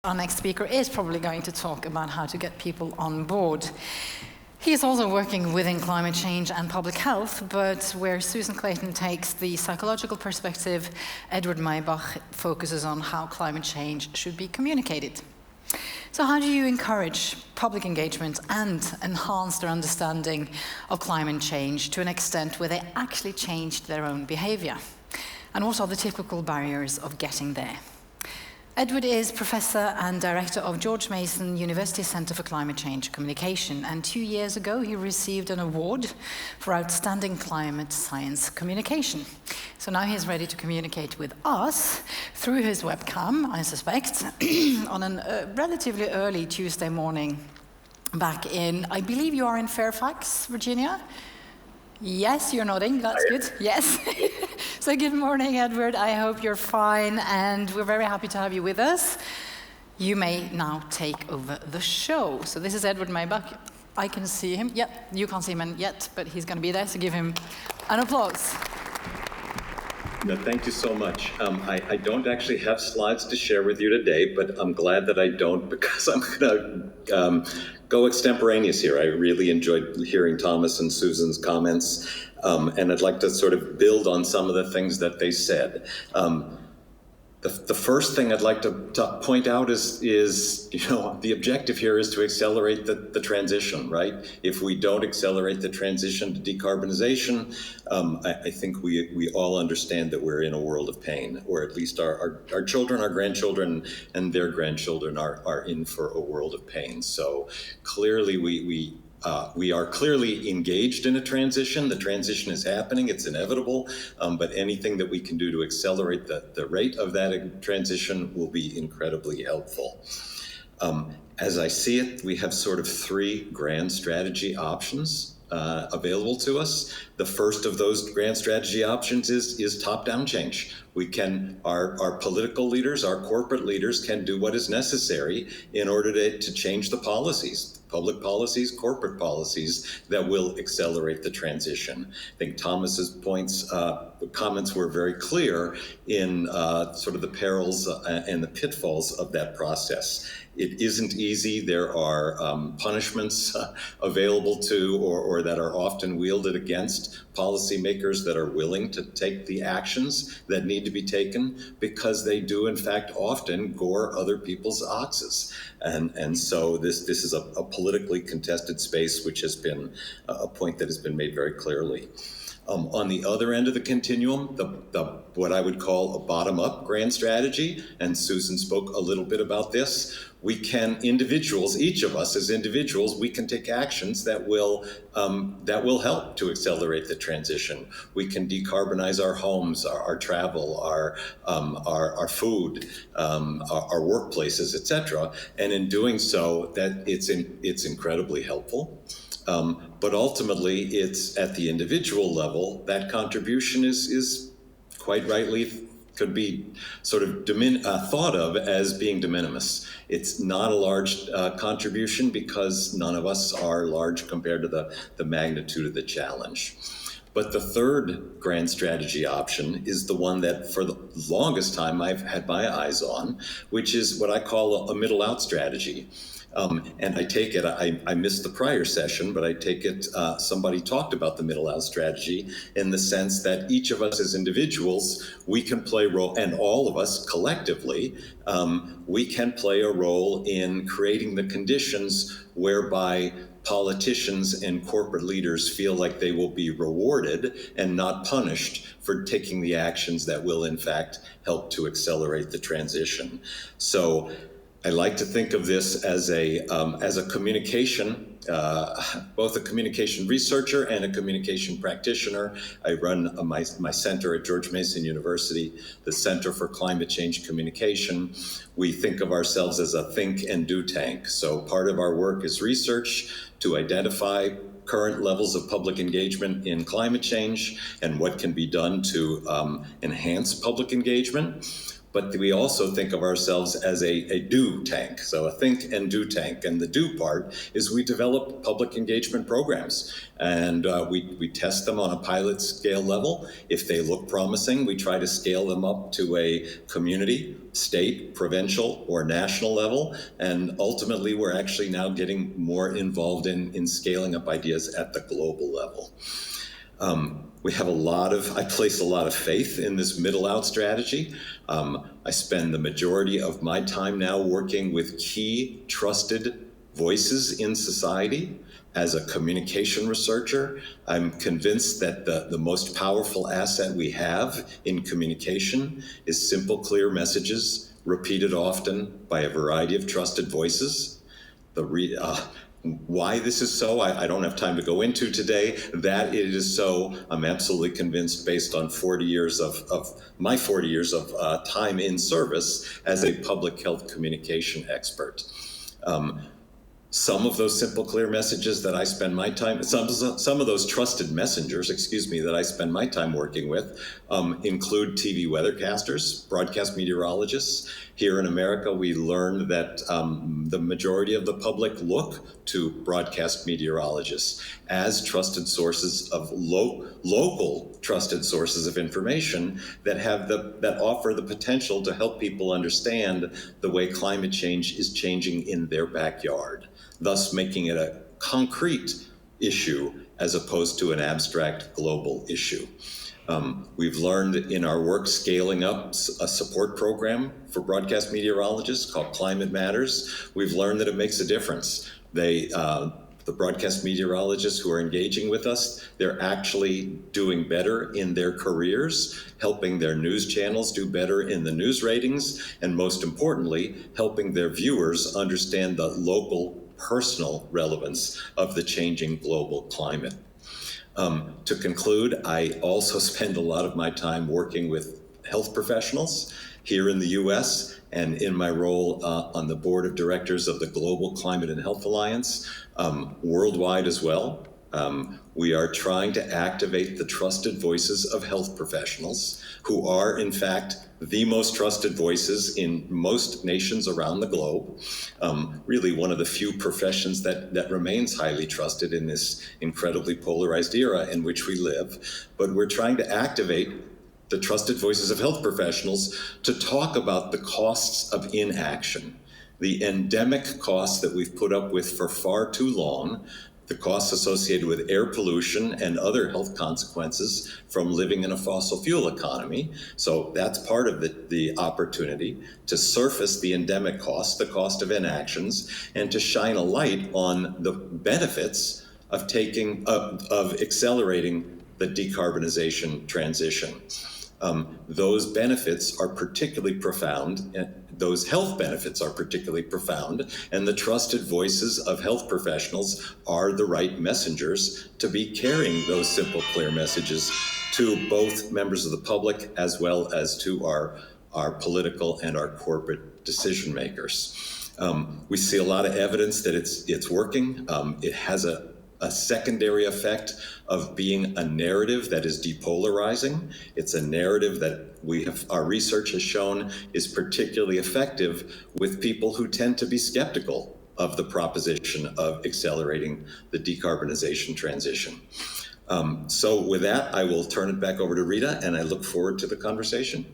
Our next speaker is probably going to talk about how to get people on board. He is also working within climate change and public health, but where Susan Clayton takes the psychological perspective, Edward Maibach focuses on how climate change should be communicated. So how do you encourage public engagement and enhance their understanding of climate change to an extent where they actually changed their own behavior? And what are the typical barriers of getting there? Edward is Professor and Director of George Mason University Center for Climate Change Communication, and 2 years ago he received an award for outstanding climate science communication. So now he's ready to communicate with us through his webcam, I suspect, on a relatively early Tuesday morning back in, I believe you are in Fairfax, Virginia? Yes, you're nodding, that's good, yes. So good morning, Edward, I hope you're fine, and we're very happy to have you with us. You may now take over the show. So this is Edward Maibach. I can see him, yep, you can't see him yet, but he's gonna be there, so give him an applause. No, thank you so much. I don't actually have slides to share with you today, but I'm glad that I don't, because I'm gonna go extemporaneous here. I really enjoyed hearing Thomas and Susan's comments, and I'd like to sort of build on some of the things that they said. The first thing I'd like to point out is the objective here is to accelerate the transition, right? If we don't accelerate the transition to decarbonization, I think we all understand that we're in a world of pain, or at least our children, our grandchildren, and their grandchildren are in for a world of pain. So clearly we are clearly engaged in a transition. The transition is happening, it's inevitable, but anything that we can do to accelerate the rate of that transition will be incredibly helpful. As I see it, we have sort of three grand strategy options available to us. The first of those grand strategy options is top-down change. Our political leaders, our corporate leaders can do what is necessary in order to change the policies. Public policies, corporate policies that will accelerate the transition. I think Thomas's comments were very clear in sort of the perils and the pitfalls of that process. It isn't easy. There are punishments available to or that are often wielded against policymakers that are willing to take the actions that need to be taken, because they do in fact often gore other people's oxes. And so this is a politically contested space, which has been a point that has been made very clearly. On the other end of the continuum, what I would call a bottom-up grand strategy, and Susan spoke a little bit about this, we can each of us as individuals, we can take actions that will help to accelerate the transition. We can decarbonize our homes, our travel, our food, our workplaces, etc. And in doing so, that it's incredibly helpful. But ultimately, it's at the individual level that contribution is quite rightly could be sort of thought of as being de minimis. It's not a large contribution because none of us are large compared to the magnitude of the challenge. But the third grand strategy option is the one that for the longest time I've had my eyes on, which is what I call a middle out strategy. And I take it, I missed the prior session, but I take it somebody talked about the middle out strategy in the sense that each of us as individuals, we can play a role, and all of us collectively, we can play a role in creating the conditions whereby politicians and corporate leaders feel like they will be rewarded and not punished for taking the actions that will in fact help to accelerate the transition. So I like to think of this as a communication, both a communication researcher and a communication practitioner. I run my center at George Mason University, the Center for Climate Change Communication. We think of ourselves as a think and do tank. So part of our work is research to identify current levels of public engagement in climate change and what can be done to enhance public engagement. but we also think of ourselves as a do tank, so a think and do tank. And the do part is we develop public engagement programs, and we test them on a pilot scale level. If they look promising, we try to scale them up to a community, state, provincial, or national level, and ultimately we're actually now getting more involved in scaling up ideas at the global level. I place a lot of faith in this middle out strategy. I spend the majority of my time now working with key trusted voices in society. As a communication researcher, I'm convinced that the most powerful asset we have in communication is simple, clear messages repeated often by a variety of trusted voices. Why this is so, I don't have time to go into today. That it is so, I'm absolutely convinced based on 40 years of my 40 years of time in service as a public health communication expert. Some of those simple, clear messages that I spend my time, some of those trusted messengers, that I spend my time working with include TV weathercasters, broadcast meteorologists. Here in America, we learned that the majority of the public look to broadcast meteorologists as trusted sources of local trusted sources of information that offer the potential to help people understand the way climate change is changing in their backyard, thus making it a concrete issue as opposed to an abstract global issue. We've learned in our work scaling up a support program for broadcast meteorologists called Climate Matters. We've learned that it makes a difference. The broadcast meteorologists who are engaging with us, they're actually doing better in their careers, helping their news channels do better in the news ratings, and most importantly, helping their viewers understand the local personal relevance of the changing global climate. To conclude, I also spend a lot of my time working with health professionals here in the US and in my role on the board of directors of the Global Climate and Health Alliance, worldwide as well. We are trying to activate the trusted voices of health professionals who are, in fact, the most trusted voices in most nations around the globe. Really one of the few professions that remains highly trusted in this incredibly polarized era in which we live. But we're trying to activate the trusted voices of health professionals to talk about the costs of inaction, the endemic costs that we've put up with for far too long, the costs associated with air pollution and other health consequences from living in a fossil fuel economy. So that's part of the opportunity to surface the endemic costs, the cost of inactions, and to shine a light on the benefits of accelerating the decarbonization transition. Those benefits are particularly profound. Those health benefits are particularly profound, and the trusted voices of health professionals are the right messengers to be carrying those simple, clear messages to both members of the public as well as to our political and our corporate decision makers. We see a lot of evidence that it's working. It has a secondary effect of being a narrative that is depolarizing. It's a narrative that our research has shown is particularly effective with people who tend to be skeptical of the proposition of accelerating the decarbonization transition. So with that, I will turn it back over to Rita, and I look forward to the conversation.